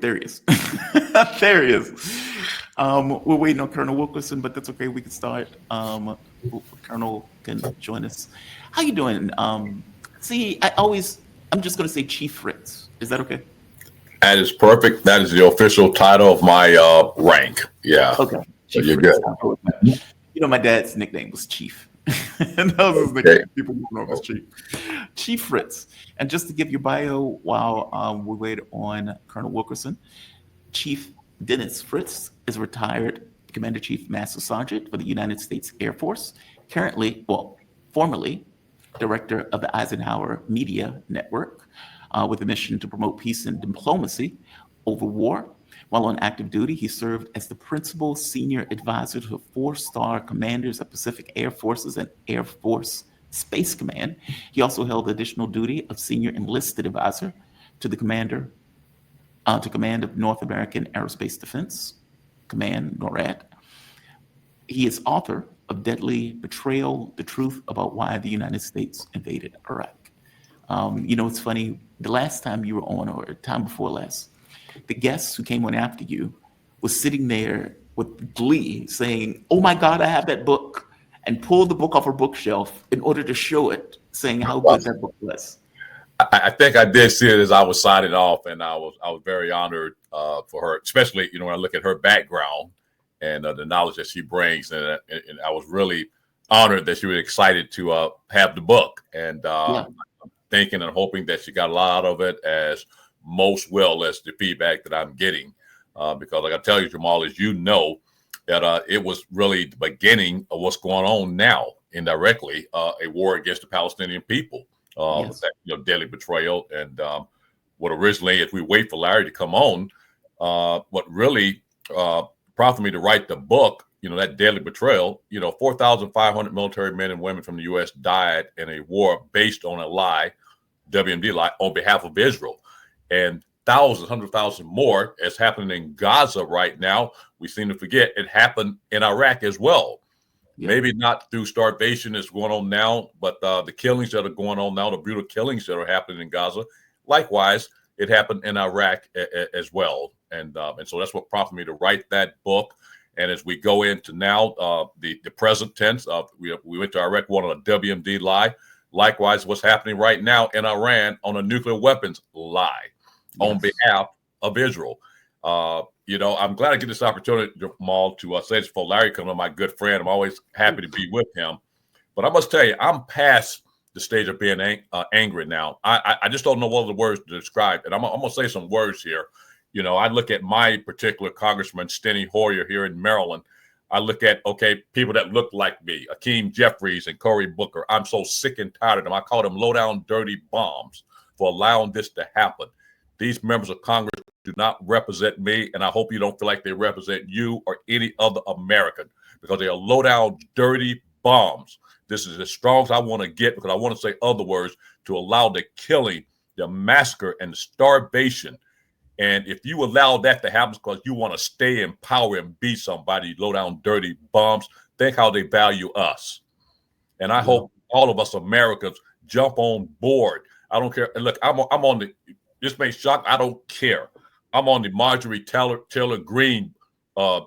There he is. There he is. We're waiting on Colonel Wilkerson, but that's okay. We can start. Colonel can join us. How you doing? I'm just going to say Chief Fritz. Is that okay? That is perfect. That is the official title of my rank. Yeah. Okay. So Chief you're Fritz. good. You know, my dad's nickname was Chief. And that was his Okay. nickname. People know him as Chief. Chief Fritz. And just to give you bio while we wait on Colonel Wilkerson, Chief Dennis Fritz is a retired Commander Chief Master Sergeant for the United States Air Force, formerly Director of the Eisenhower Media Network, with a mission to promote peace and diplomacy over war. While on active duty, he served as the principal senior advisor to 4-star commanders of Pacific Air Forces and Air Force Space Command. He also held additional duty of senior enlisted advisor to the command of North American Aerospace Defense Command, NORAD. He is author of Deadly Betrayal, The Truth About Why the United States Invaded Iraq. It's funny, the last time you were on, or time before last, the guests who came on after you was sitting there with glee saying, "Oh my God, I have that book," and pulled the book off her bookshelf in order to show it, saying how good that book was. I think I did see it as I was signing off, and I was very honored for her, especially when I look at her background and the knowledge that she brings, and I was really honored that she was excited to have the book, and I'm thinking and hoping that she got a lot out of it, as most will, as the feedback that I'm getting, because like I tell you, Jamal, as you know, that it was really the beginning of what's going on now indirectly, a war against the Palestinian people. That deadly betrayal, and what originally, if we wait for Larry to come on, what really prompted me to write the book, that deadly betrayal, 4,500 military men and women from the U.S. died in a war based on a lie, WMD lie, on behalf of Israel, and thousands, 100,000 more is happening in Gaza right now. We seem to forget it happened in Iraq as well. Maybe not through starvation is going on now, but the killings that are going on now, the brutal killings that are happening in Gaza, likewise, it happened in Iraq as well. And so that's what prompted me to write that book. And as we go into now, the present tense, we went to Iraq on a WMD lie. Likewise, what's happening right now in Iran on a nuclear weapons lie on behalf of Israel. I'm glad I get this opportunity, Jamal, to say this for Larry, because my good friend. I'm always happy to be with him. But I must tell you, I'm past the stage of being angry now. I just don't know what other words to describe. And I'm going to say some words here. I look at my particular Congressman, Steny Hoyer, here in Maryland. I look at, people that look like me, Akeem Jeffries and Cory Booker. I'm so sick and tired of them. I call them low-down dirty bombs for allowing this to happen. These members of Congress do not represent me, and I hope you don't feel like they represent you or any other American, because they are low-down, dirty bombs. This is as strong as I want to get, because I want to say other words, to allow the killing, the massacre, and the starvation. And if you allow that to happen because you want to stay in power and be somebody, low-down, dirty bombs, think how they value us. And I hope all of us Americans jump on board. I don't care. And look, I'm on the. This may shock. I don't care. I'm on the Marjorie Taylor Greene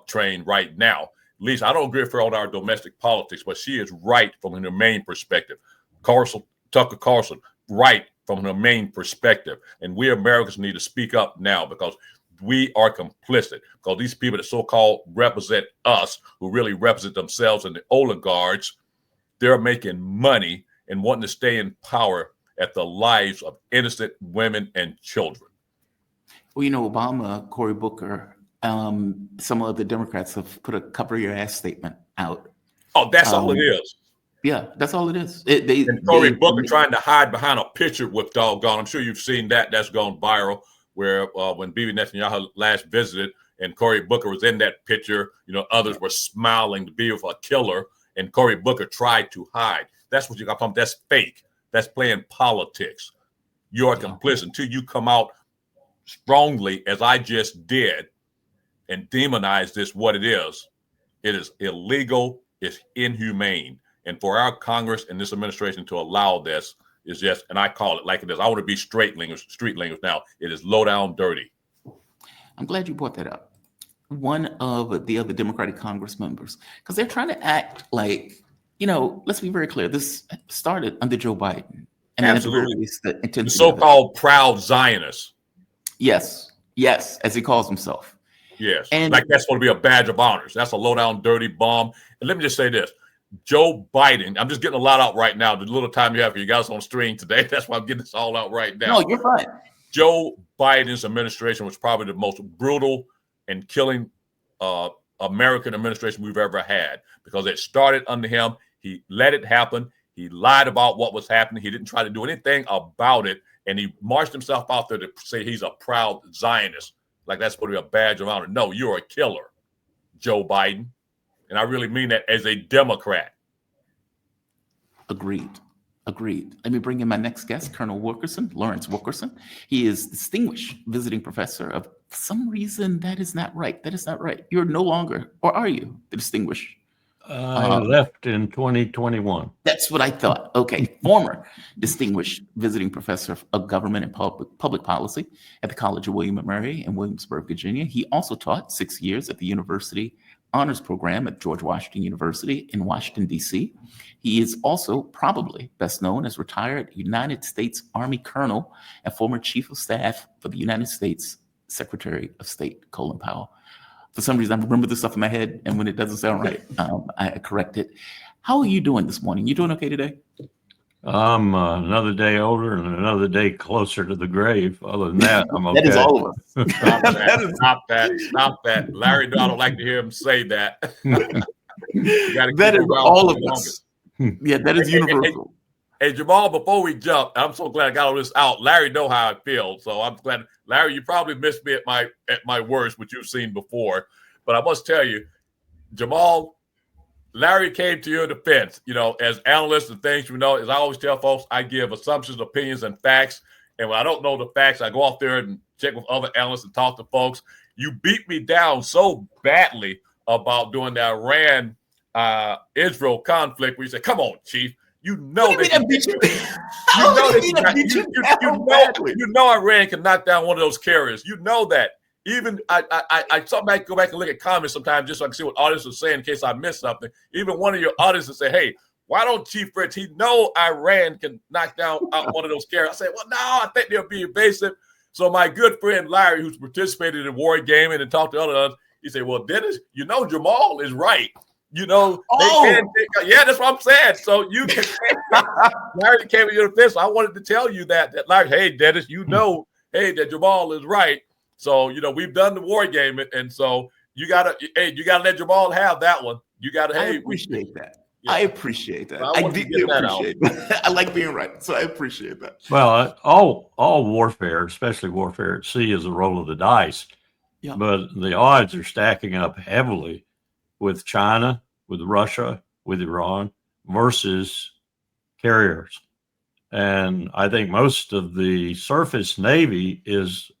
train right now. At least I don't agree with her on our domestic politics, but she is right from her main perspective. Tucker Carlson, right from her main perspective. And we Americans need to speak up now, because we are complicit. Because these people that so-called represent us, who really represent themselves and the oligarchs, they're making money and wanting to stay in power at the lives of innocent women and children. Well, Obama, Cory Booker, some of the Democrats have put a cover your ass statement out. Oh, that's all it is. Yeah, that's all it is. And Cory Booker trying to hide behind a picture with doggone. I'm sure you've seen that. That's gone viral, where when Bibi Netanyahu last visited and Cory Booker was in that picture, others were smiling to be with a killer, and Cory Booker tried to hide. That's what you got from. That's fake. That's playing politics. You are complicit until you come out strongly, as I just did, and demonize this what it is. It is illegal. It's inhumane. And for our Congress and this administration to allow this is just, and I call it like it is. I want to be street language now. It is low down dirty. I'm glad you brought that up. One of the other Democratic Congress members, because they're trying to act like, let's be very clear. This started under Joe Biden. And at the very Absolutely. least, the The intensity of it. so-called proud Zionists. Yes, as he calls himself. Yes. And Like that's going to be a badge of honors. That's a low-down, dirty bomb. And let me just say this. Joe Biden, I'm just getting a lot out right now. The little time you have for you guys on stream today, that's why I'm getting this all out right now. no, you're fine. Joe Biden's administration was probably the most brutal and killing American administration we've ever had, because it started under him. He let it happen. He lied about what was happening. He didn't try to do anything about it. And he marched himself out there to say he's a proud Zionist. Like that's supposed to be a badge of honor. No, you're a killer, Joe Biden. And I really mean that as a Democrat. Agreed. Let me bring in my next guest, Colonel Wilkerson, Lawrence Wilkerson. He is distinguished visiting professor of, for some reason, that is not right. You're no longer, or are you, the distinguished? I left in 2021. That's what I thought. Okay. Former distinguished visiting professor of government and public policy at the College of William & Mary in Williamsburg, Virginia. He also taught 6 years at the University Honors Program at George Washington University in Washington, D.C. He is also probably best known as retired United States Army Colonel and former Chief of Staff for the United States Secretary of State, Colin Powell. For some reason, I remember this stuff in my head, and when it doesn't sound right, I correct it. How are you doing this morning? You doing okay today? I'm another day older and another day closer to the grave. Other than that, I'm okay. That is all of us. Stop that. Larry, I don't like to hear him say that. That is all of us. Yeah, that is universal. Hey, Jamal, before we jump, I'm so glad I got all this out. Larry know how I feel, so I'm glad. Larry, you probably missed me at my worst, which you've seen before. But I must tell you, Jamal, Larry came to your defense. As analysts and things, as I always tell folks, I give assumptions, opinions, and facts. And when I don't know the facts, I go out there and check with other analysts and talk to folks. You beat me down so badly about doing the Iran-Israel conflict where you say, "Come on, Chief. You know Iran can knock down one of those carriers. You know that." Even I sometimes go back and look at comments sometimes just so I can see what audience is saying in case I missed something. Even one of your audiences say, "Hey, why don't Chief Fritz? He know Iran can knock down one of those carriers." I say, "Well, no, I think they'll be evasive." So my good friend Larry, who's participated in war gaming and talked to others, he said, "Well, Dennis, Jamal is right. They can. Yeah, that's what I'm saying. So you can." Larry came to your defense. So I wanted to tell you that Larry, hey, Dennis, that Jamal is right. So we've done the war game, and so you gotta let Jamal have that one. You gotta. I appreciate that. Yeah. I appreciate that. So I deeply appreciate that. I like being right, so I appreciate that. Well, all warfare, especially warfare at sea, is a roll of the dice. Yeah. But the odds are stacking up heavily with China, with Russia, with Iran versus carriers. And I think most of the surface Navy is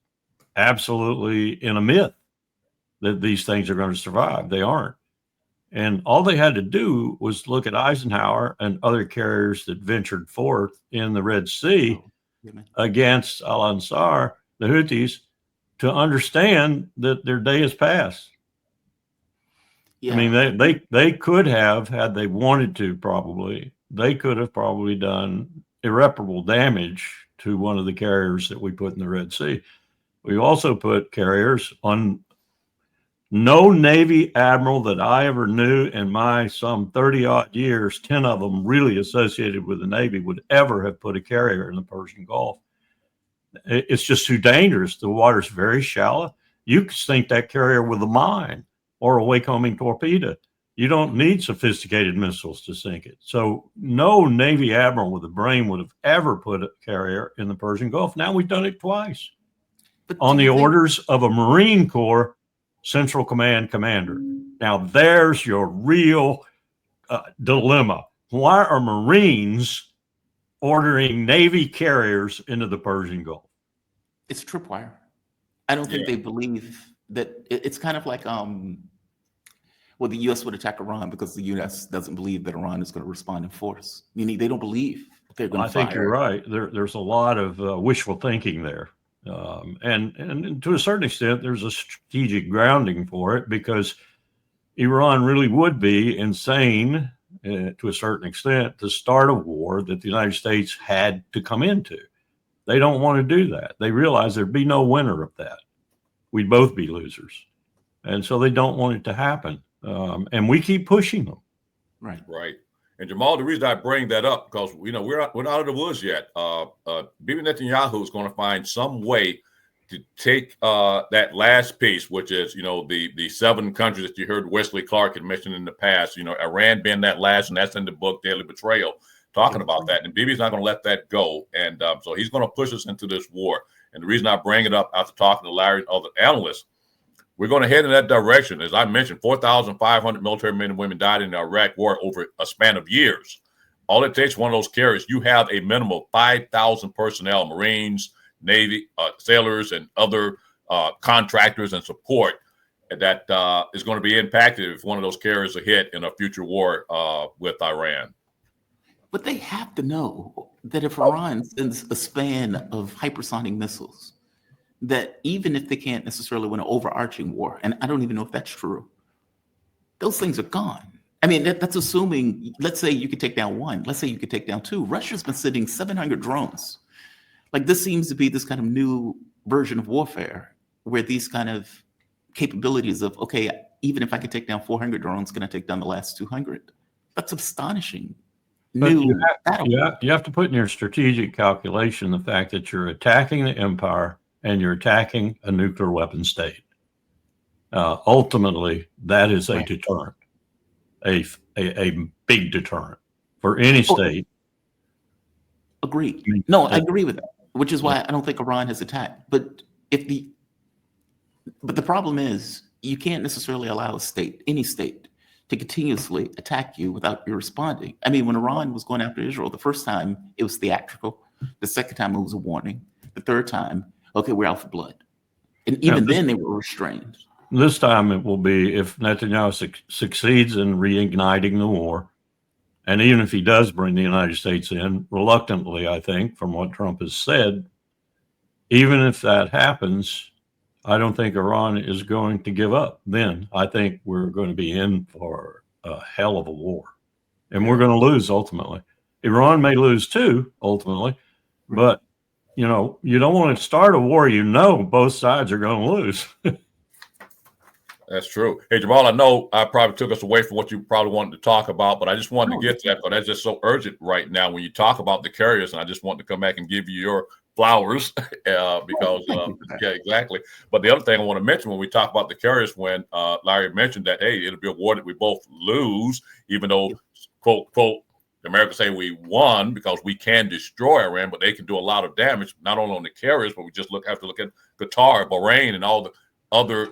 absolutely in a myth that these things are going to survive. They aren't. And all they had to do was look at Eisenhower and other carriers that ventured forth in the Red Sea against Al-Ansar, the Houthis, to understand that their day has passed. Yeah. I mean, they could have, had they wanted to, they could have probably done irreparable damage to one of the carriers that we put in the Red Sea. We also put carriers on. No Navy admiral that I ever knew in my some 30-odd years, 10 of them really associated with the Navy, would ever have put a carrier in the Persian Gulf. It's just too dangerous. The water's very shallow. You could sink that carrier with a mine or a wake-homing torpedo. You don't need sophisticated missiles to sink it. So no Navy admiral with a brain would have ever put a carrier in the Persian Gulf. Now we've done it twice on the orders of a Marine Corps Central Command commander. Now there's your real dilemma. Why are Marines ordering Navy carriers into the Persian Gulf? It's a tripwire. I don't think they believe that. It's kind of like, the U.S. would attack Iran because the U.S. doesn't believe that Iran is going to respond in force. Meaning they don't believe they're going to fire. I think you're right. There's a lot of wishful thinking there. And to a certain extent, there's a strategic grounding for it, because Iran really would be insane to a certain extent to start a war that the United States had to come into. They don't want to do that. They realize there'd be no winner of that. We'd both be losers. And so they don't want it to happen. And we keep pushing them. Right. And Jamal, the reason I bring that up, because we're not out of the woods yet. Bibi Netanyahu is going to find some way to take that last piece, which is the 7 countries that you heard Wesley Clark had mentioned in the past. Iran being that last, and that's in the book Deadly Betrayal, talking about that. And Bibi's not going to let that go, and so he's going to push us into this war. And the reason I bring it up after talking to Larry and other analysts, we're going to head in that direction. As I mentioned, 4,500 military men and women died in the Iraq war over a span of years. All it takes, one of those carriers, you have a minimum of 5,000 personnel, Marines, Navy, sailors, and other contractors and support that is going to be impacted if one of those carriers are hit in a future war with Iran. But they have to know that if Iran sends a span of hypersonic missiles, that even if they can't necessarily win an overarching war, and I don't even know if that's true, those things are gone. I mean, that's assuming, let's say you could take down 1, let's say you could take down 2. Russia's been sending 700 drones. Like, this seems to be this kind of new version of warfare where these kind of capabilities of, okay, even if I could take down 400 drones, can I take down the last 200? That's astonishing. But you have to put in your strategic calculation the fact that you're attacking the empire and you're attacking a nuclear weapon state. Ultimately, that is a deterrent, a big deterrent for any state. Agreed. No, I agree with that, which is why I don't think Iran has attacked. But the problem is, you can't necessarily allow any state, to continuously attack you without you responding. I mean, when Iran was going after Israel, the first time it was theatrical. The second time it was a warning. The third time, okay, we're out for blood. And even then they were restrained. This time it will be if Netanyahu succeeds in reigniting the war. And even if he does bring the United States in, reluctantly, I think, from what Trump has said, even if that happens, I don't think Iran is going to give up. Then I think we're going to be in for a hell of a war. And we're going to lose ultimately. Iran may lose too, ultimately. But, you don't want to start a war both sides are going to lose. That's true. Hey, Jamal, I know I probably took us away from what you probably wanted to talk about, but I just wanted to get to that because that's just so urgent right now when you talk about the carriers, and I just want to come back and give you your flowers because, yeah, exactly. But the other thing I want to mention when we talk about the carriers, when Larry mentioned that, hey, it'll be a war that we both lose, even though, quote, quote, the Americans say we won because we can destroy Iran, but they can do a lot of damage, not only on the carriers, but we just have to look at Qatar, Bahrain, and all the other,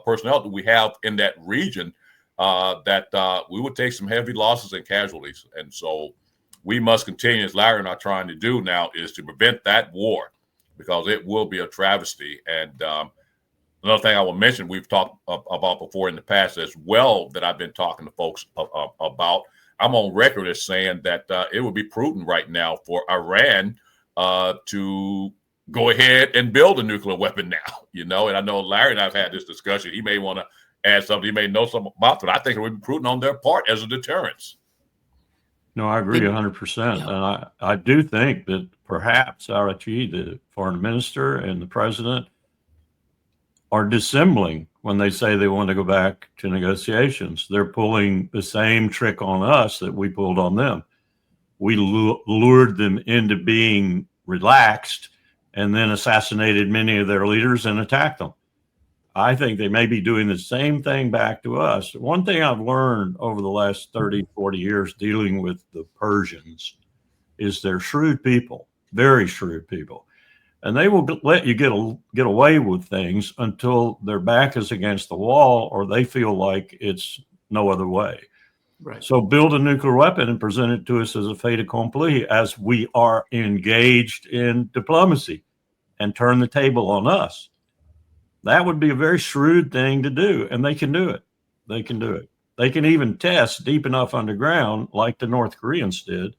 personnel that we have in that region, that we would take some heavy losses and casualties. And so we must continue, as Larry and I are trying to do now, is to prevent that war because it will be a travesty. And another thing I will mention, we've talked about before in the past as well, that I've been talking to folks about. I'm on record as saying that it would be prudent right now for Iran to go ahead and build a nuclear weapon now, and I know Larry and I've had this discussion. He may want to add something. He may know something about it. I think it would be prudent on their part as a deterrence. No, I agree 100%. And I do think that perhaps Arachi, the foreign minister, and the president are dissembling when they say they want to go back to negotiations. They're pulling the same trick on us that we pulled on them. We lured them into being relaxed and then assassinated many of their leaders and attacked them. I think they may be doing the same thing back to us. One thing I've learned over the last 30, 40 years dealing with the Persians is they're shrewd people, very shrewd people. And they will let you get away with things until their back is against the wall or they feel like it's no other way. Right. So build a nuclear weapon and present it to us as a fait accompli as we are engaged in diplomacy and turn the table on us. That would be a very shrewd thing to do, and they can do it. They can do it. They can even test deep enough underground like the North Koreans did,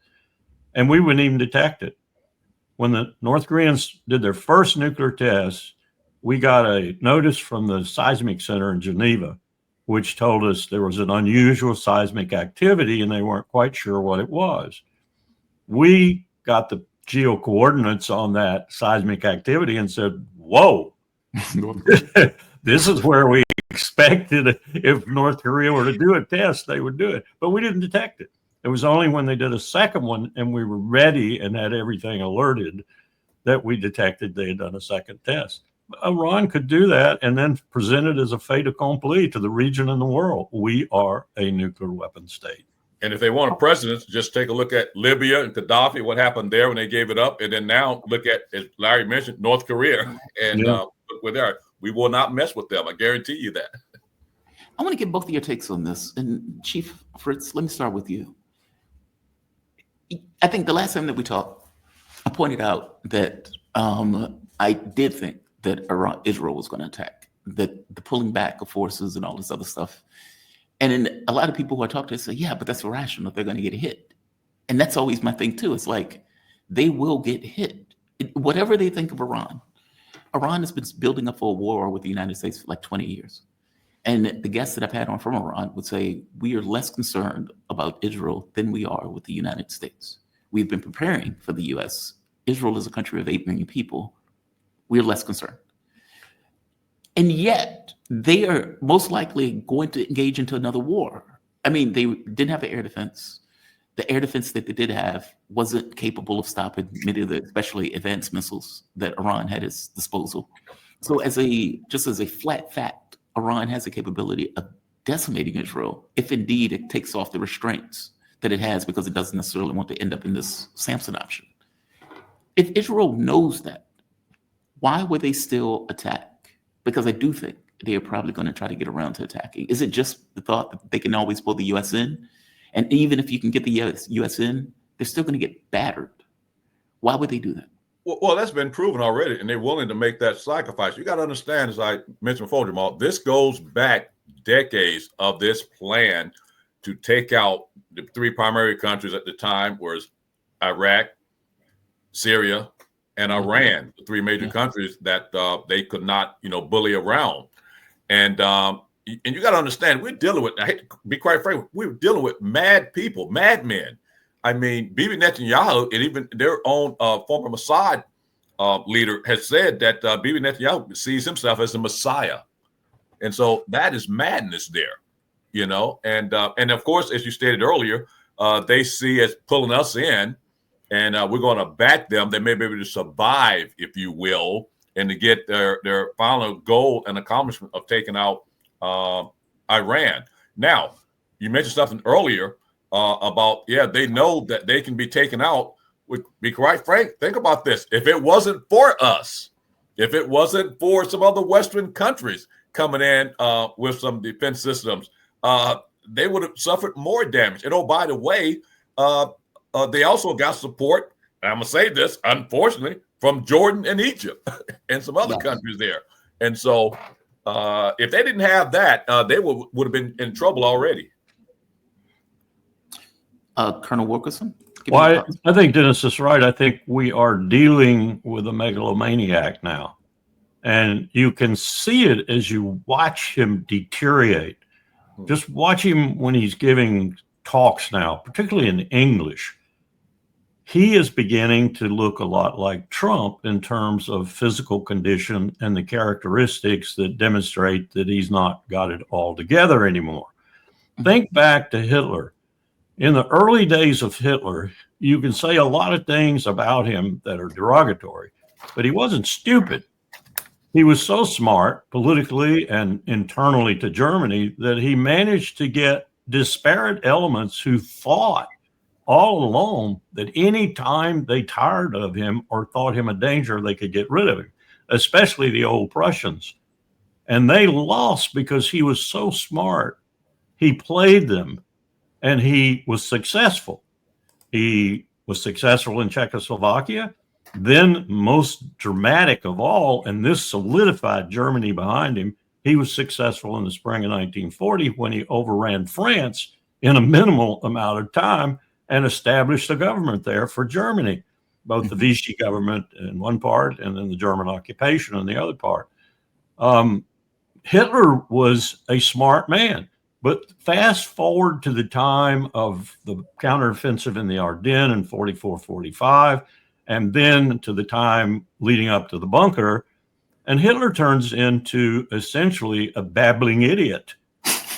and we wouldn't even detect it. when the North Koreans did their first nuclear test, we got a notice from the seismic center in Geneva, which told us there was an unusual seismic activity and they weren't quite sure what it was. We got the geo coordinates on that seismic activity and said, whoa, this is where we expected if North Korea were to do a test, they would do it. But we didn't detect it. It was only when they did a second one and we were ready and had everything alerted that we detected they had done a second test. Iran could do that and then present it as a fait accompli to the region and the world. We are a nuclear weapon state. And if they want a president, just take a look at Libya and Gaddafi, what happened there when they gave it up. And then now look at, as Larry mentioned, North Korea. And look where they are. We will not mess with them. I guarantee you that. I want to get both of your takes on this. And Chief Fritz, let me start with you. I think the last time that we talked, I pointed out that I did think that Israel was going to attack, that the pulling back of forces and all this other stuff. And then a lot of people who I talk to say, yeah, but that's irrational. They're going to get hit. And that's always my thing, too. It's like they will get hit. Whatever they think of Iran has been building up for a war with the United States for like 20 years. And the guests that I've had on from Iran would say, we are less concerned about Israel than we are with the United States. We've been preparing for the U.S. Israel is a country of 8 million people. We're less concerned. And yet, they are most likely going to engage into another war. I mean, they didn't have an air defense. The air defense that they did have wasn't capable of stopping many of the especially advanced missiles that Iran had at its disposal. So just as a flat fact, Iran has the capability of decimating Israel if indeed it takes off the restraints that it has because it doesn't necessarily want to end up in this Samson option. If Israel knows that, why would they still attack? Because I do think they are probably going to try to get around to attacking. Is it just the thought that they can always pull the U.S. in? And even if you can get the U.S. in, they're still going to get battered. Why would they do that? Well, that's been proven already, and they're willing to make that sacrifice. You got to understand, as I mentioned before, Jamal, this goes back decades of this plan to take out the 3 primary countries at the time, was Iraq, Syria, and Iran, the 3 major countries that they could not, bully around. And you got to understand, we're dealing with, I hate to be quite frank, we're dealing with mad people, madmen. I mean, Bibi Netanyahu and even their own former Mossad leader has said that Bibi Netanyahu sees himself as the Messiah. And so that is madness there, and of course, as you stated earlier, they see as pulling us in and we're going to back them. They may be able to survive, if you will, and to get their final goal and accomplishment of taking out Iran. Now, you mentioned something earlier about, they know that they can be taken out. Would be quite frank, think about this. If it wasn't for us, if it wasn't for some other Western countries coming in with some defense systems, they would have suffered more damage. And oh, by the way, they also got support, and I'm going to say this, unfortunately, from Jordan and Egypt and some other countries there. And so if they didn't have that, they would have been in trouble already. Colonel Wilkerson? Well, I think Dennis is right. I think we are dealing with a megalomaniac now. And you can see it as you watch him deteriorate. Just watch him when he's giving talks now, particularly in English. He is beginning to look a lot like Trump in terms of physical condition and the characteristics that demonstrate that he's not got it all together anymore. Think back to Hitler. In the early days of Hitler, you can say a lot of things about him that are derogatory, but he wasn't stupid. He was so smart politically and internally to Germany that he managed to get disparate elements who thought all along that any time they tired of him or thought him a danger, they could get rid of him, especially the old Prussians. And they lost because he was so smart. He played them. And he was successful. He was successful in Czechoslovakia. Then, most dramatic of all, and this solidified Germany behind him, he was successful in the spring of 1940 when he overran France in a minimal amount of time and established a government there for Germany. both the Vichy government in one part and then the German occupation in the other part. Hitler was a smart man, but fast forward to the time of the counteroffensive in the Ardennes in 44-45, and then to the time leading up to the bunker, and Hitler turns into essentially a babbling idiot.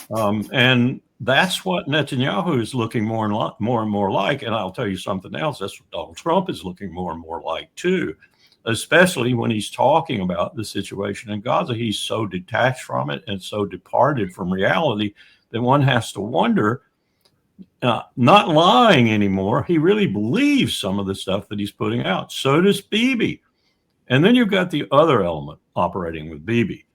And that's what Netanyahu is looking more and more like. And I'll tell you something else. That's what Donald Trump is looking more and more like, too, especially when he's talking about the situation in Gaza. He's so detached from it and so departed from reality that one has to wonder, not lying anymore. He really believes some of the stuff that he's putting out. So does Bibi. And then you've got the other element operating with Bibi.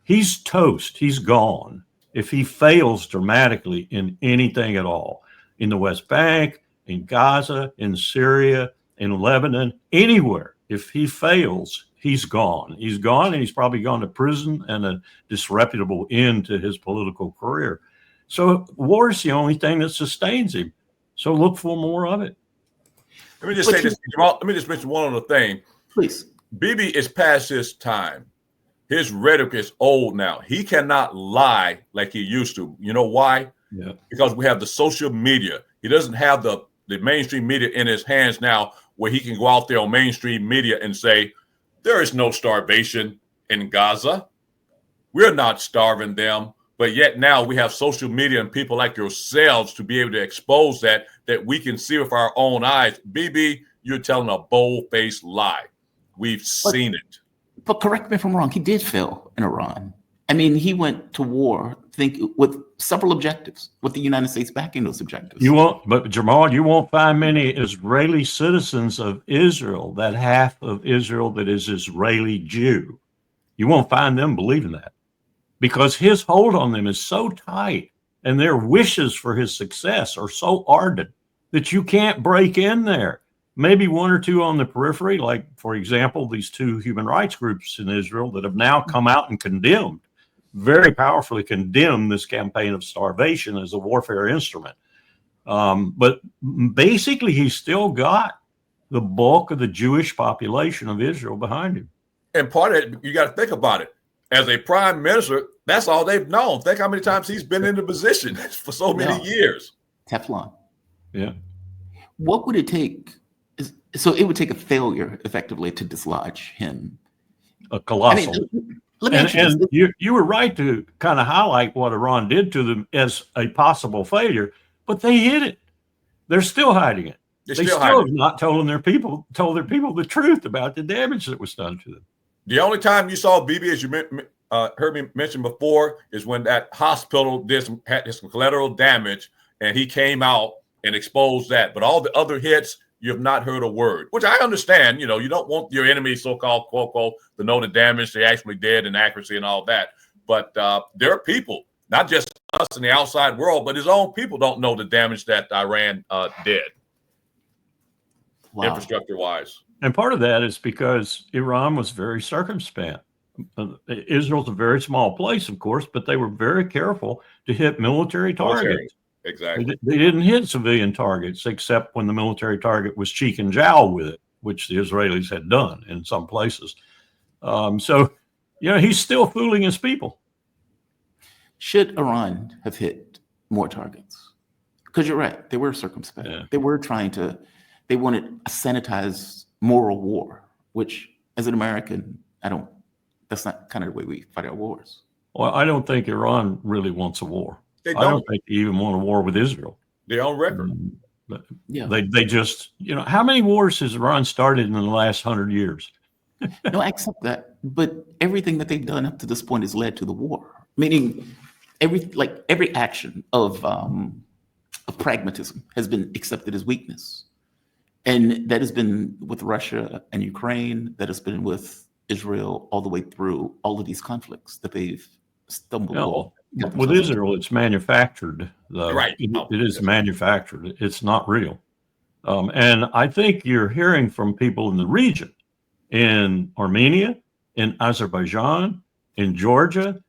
He's toast. He's gone. If he fails dramatically in anything at all, in the West Bank, in Gaza, in Syria, in Lebanon, anywhere, if he fails, he's gone. He's gone, and he's probably gone to prison and a disreputable end to his political career. So war is the only thing that sustains him. So look for more of it. Let me just say this. Let me just mention one other thing. Please. Bibi is past his time. His rhetoric is old now. He cannot lie like he used to. You know why? Yeah. Because we have the social media. He doesn't have the mainstream media in his hands now where he can go out there on mainstream media and say, there is no starvation in Gaza. We're not starving them. But yet now we have social media and people like yourselves to be able to expose that we can see with our own eyes. Bibi, you're telling a bold-faced lie. We've seen it. But correct me if I'm wrong, he did fail in Iran. I mean, he went to war, with several objectives, with the United States backing those objectives. But Jamal, you won't find many Israeli citizens of Israel, that half of Israel that is Israeli Jew. You won't find them believing that, because his hold on them is so tight and their wishes for his success are so ardent that you can't break in there. Maybe one or two on the periphery, like, for example, these two human rights groups in Israel that have now come out and condemned, very powerfully condemned this campaign of starvation as a warfare instrument. But basically, he's still got the bulk of the Jewish population of Israel behind him. And part of it, you got to think about it. As a prime minister, that's all they've known. Think how many times he's been in the position for so many years. Teflon. Yeah. What would it take? So it would take a failure, effectively, to dislodge him. A colossal. Let me ask you you were right to kind of highlight what Iran did to them as a possible failure, but they hid it. They're still hiding it. They still have not told their people the truth about the damage that was done to them. The only time you saw Bibi, as you heard me mention before, is when that hospital had some collateral damage, and he came out and exposed that. But all the other hits, you have not heard a word, which I understand. You know, you don't want your enemy, so-called, quote, quote, to know the damage they actually did and accuracy and all that. But there are people, not just us in the outside world, but his own people don't know the damage that Iran did, infrastructure-wise. And part of that is because Iran was very circumspect. Israel's a very small place, of course, but they were very careful to hit military targets. Exactly. They didn't hit civilian targets except when the military target was cheek and jowl with it, which the Israelis had done in some places. So, he's still fooling his people. Should Iran have hit more targets? Because you're right, they were circumspect. Yeah. They wanted a sanitized moral war, which as an American, that's not kind of the way we fight our wars. Well, I don't think Iran really wants a war. I don't think they even want a war with Israel. They're on record. But they just, how many wars has Iran started in the last 100 years? No, I accept that. But everything that they've done up to this point has led to the war. Meaning every action of pragmatism has been accepted as weakness. And that has been with Russia and Ukraine, that has been with Israel all the way through all of these conflicts that they've stumbled on. With Israel, it's manufactured, though. Right. It is manufactured. It's not real. And I think you're hearing from people in the region, in Armenia, in Azerbaijan, in Georgia,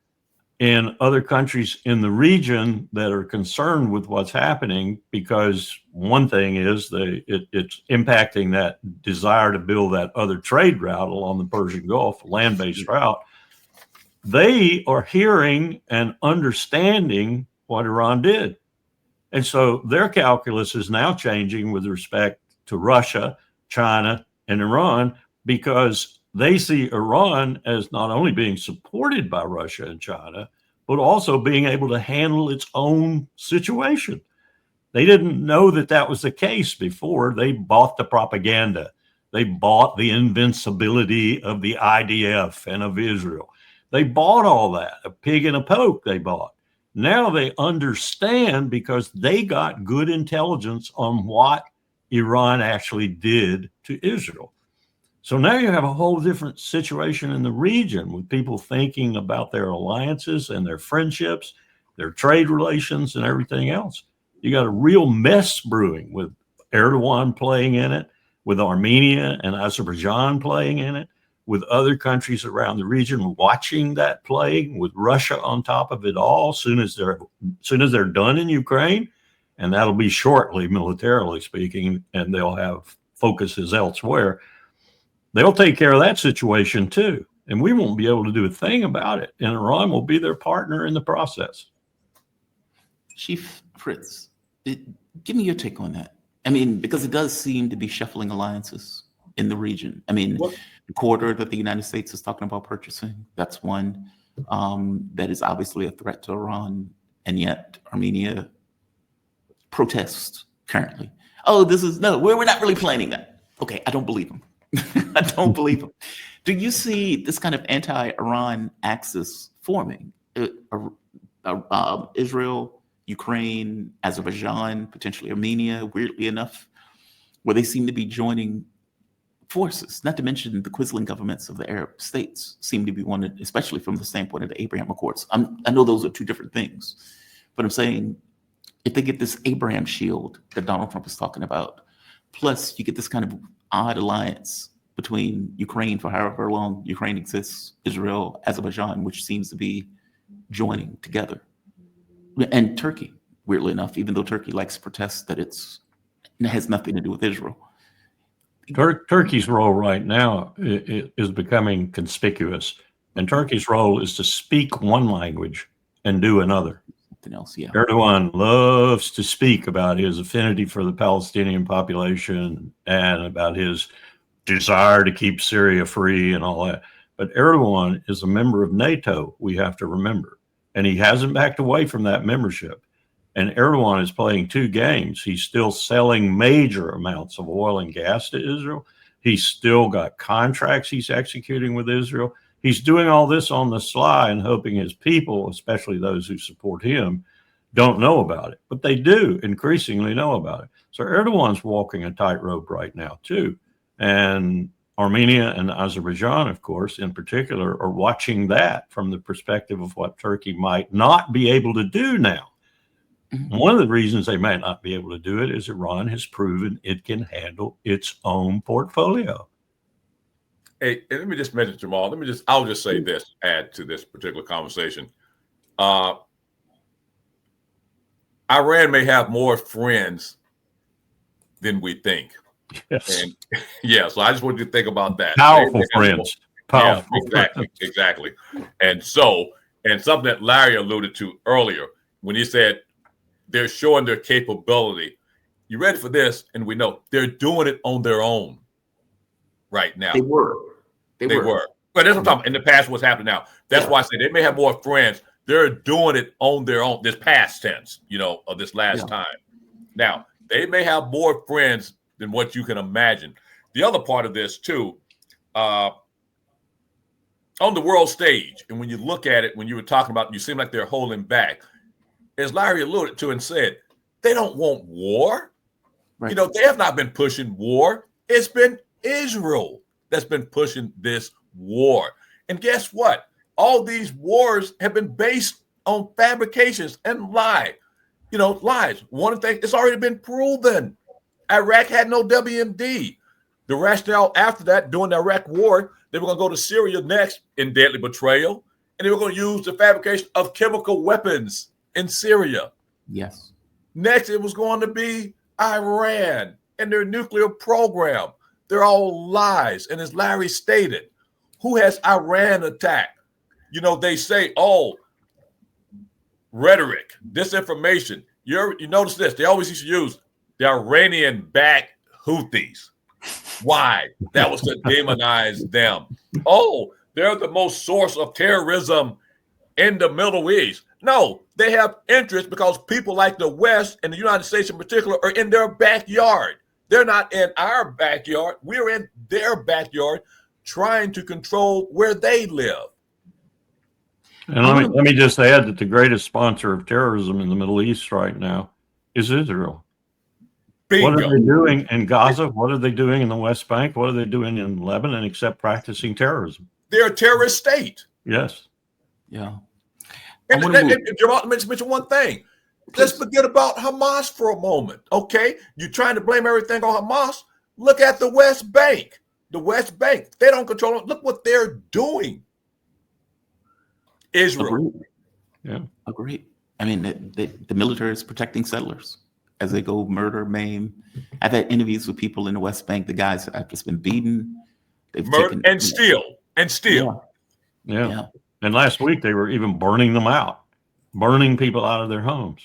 in other countries in the region that are concerned with what's happening, because one thing is it's impacting that desire to build that other trade route along the Persian Gulf, land-based route. They are hearing and understanding what Iran did. And so their calculus is now changing with respect to Russia, China, and Iran, because they see Iran as not only being supported by Russia and China, but also being able to handle its own situation. They didn't know that that was the case before. They bought the propaganda. They bought the invincibility of the IDF and of Israel. They bought all that, a pig in a poke they bought. Now they understand because they got good intelligence on what Iran actually did to Israel. So now you have a whole different situation in the region with people thinking about their alliances and their friendships, their trade relations, and everything else. You got a real mess brewing with Erdogan playing in it, with Armenia and Azerbaijan playing in it, with other countries around the region watching that play, with Russia on top of it all. Soon as they're done in Ukraine, and that'll be shortly, militarily speaking, and they'll have focuses elsewhere, they'll take care of that situation too. And we won't be able to do a thing about it. And Iran will be their partner in the process. Chief Fritz, give me your take on that. I mean, because it does seem to be shuffling alliances in the region. I mean, the corridor that the United States is talking about purchasing, that's one that is obviously a threat to Iran. And yet Armenia protests currently. Oh, we're not really planning that. Okay, I don't believe them. I don't believe them. Do you see this kind of anti-Iran axis forming? Israel, Ukraine, Azerbaijan, potentially Armenia, weirdly enough, where they seem to be joining forces, not to mention the Quisling governments of the Arab states seem to be wanted, especially from the standpoint of the Abraham Accords. I know those are two different things, but I'm saying if they get this Abraham shield that Donald Trump is talking about, plus you get this kind of odd alliance between Ukraine for however long Ukraine exists, Israel, Azerbaijan, which seems to be joining together, and Turkey, weirdly enough, even though Turkey likes to protest that it has nothing to do with Israel. Turkey's role right now is becoming conspicuous, and Turkey's role is to speak one language and do another. Something else, yeah. Erdogan loves to speak about his affinity for the Palestinian population and about his desire to keep Syria free and all that. But Erdogan is a member of NATO, we have to remember, and he hasn't backed away from that membership. And Erdogan is playing two games. He's still selling major amounts of oil and gas to Israel. He's still got contracts he's executing with Israel. He's doing all this on the sly and hoping his people, especially those who support him, don't know about it. But they do increasingly know about it. So Erdogan's walking a tightrope right now, too. And Armenia and Azerbaijan, of course, in particular, are watching that from the perspective of what Turkey might not be able to do now. Mm-hmm. One of the reasons they might not be able to do it is Iran has proven it can handle its own portfolio. Hey, and let me just mention, Jamal, I'll just say this, add to this particular conversation. Iran may have more friends than we think. Yes. And yeah, so I just want you to think about that. Powerful friends. Powerful. Yeah, exactly. And something that Larry alluded to earlier when he said they're showing their capability. You ready for this? And we know they're doing it on their own right now. They were. But that's what I'm talking about. In the past, what's happening now. That's why I say they may have more friends. They're doing it on their own. This past tense, of this last time. Now, they may have more friends than what you can imagine. The other part of this, too, on the world stage, and when you look at it, when you were talking about, you seem like they're holding back. As Larry alluded to and said, they don't want war. Right. They have not been pushing war. It's been Israel that's been pushing this war. And guess what? All these wars have been based on fabrications and lies. One thing, it's already been proven. Iraq had no WMD. The rationale after that, during the Iraq war, they were going to go to Syria next in deadly betrayal. and they were going to use the fabrication of chemical weapons in Syria. Yes. Next, it was going to be Iran and their nuclear program. They're all lies. And as Larry stated, who has Iran attacked? You know, they say, oh, rhetoric, disinformation. You notice this. They always used to use the Iranian-backed Houthis. Why? That was to demonize them. Oh, they're the most source of terrorism in the Middle East. No, they have interest because people like the West and the United States in particular are in their backyard. They're not in our backyard. We're in their backyard trying to control where they live. And let me just add that the greatest sponsor of terrorism in the Middle East right now is Israel. Bingo. What are they doing in Gaza? What are they doing in the West Bank? What are they doing in Lebanon except practicing terrorism? They're a terrorist state. Yes. Yeah. And Jamal, mention one thing. Let's forget about Hamas for a moment, okay? You're trying to blame everything on Hamas. Look at the West Bank. The West Bank, they don't control it. Look what they're doing. Israel. Agreed. Yeah. Agreed. I mean, the military is protecting settlers as they go murder, maim. I've had interviews with people in the West Bank. The guys have just been beaten. They've murder and steal. Yeah. And last week they were even burning them out, burning people out of their homes.